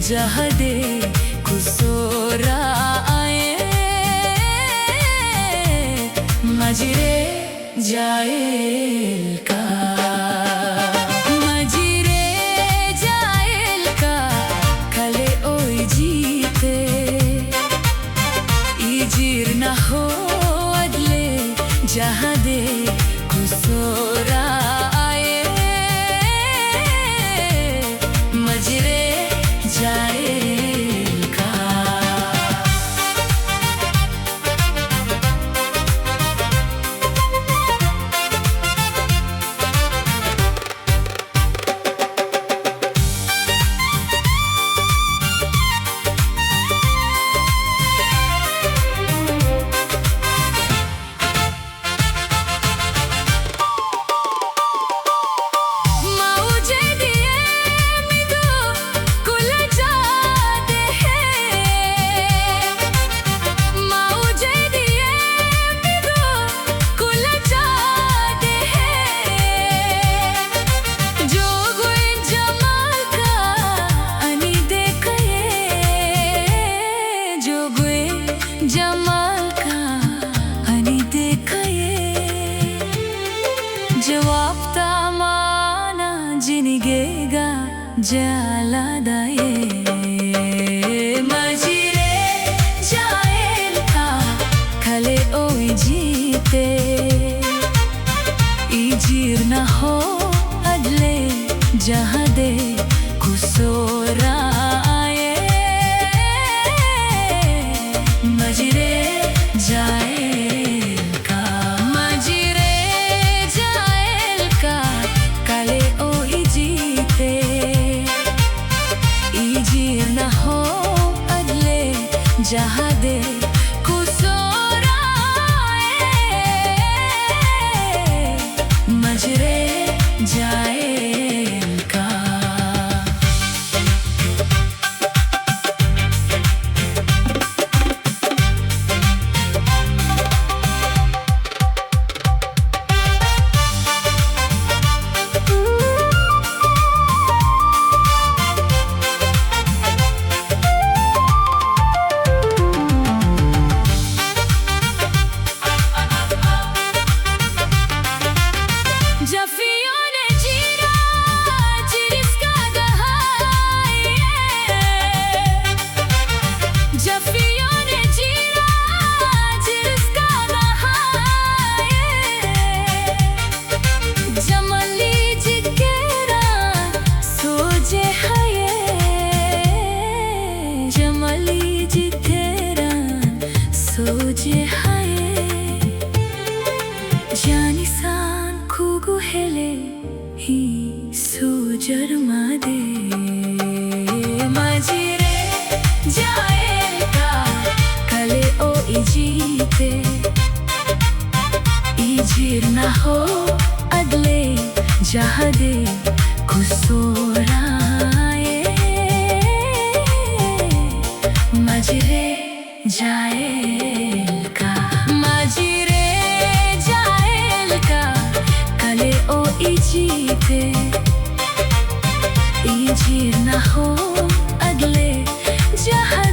जहदे कुसोरा आए मजरे जाएल का मजरे जाएल का खले ओई जीते इजीर न हो अदले जहदे कुसोरा आए मजरे जाएल का जमाल का अनि देखये जवाब तामाना जिनिगेगा जाला दाए मजरे जाएल का खले ओई जीते इजीर न हो अदले जहाँ दे कुसोरा मजरे जाएल का मजरे जाएल का काले ओही जीते इजीर न हो अदले जहाँ दे कुसोरा मजरे जाएल का सोचे हाय जानिसान खुगु हेले ही सोजर मादे मजरे जाएल का कले ओ इजीते इजीर न हो अदले जहाँ दे कुसोरा मजरे जाएल का मजरे जाएल का कले ओ इजीते इजीर न हो अदले जहाँ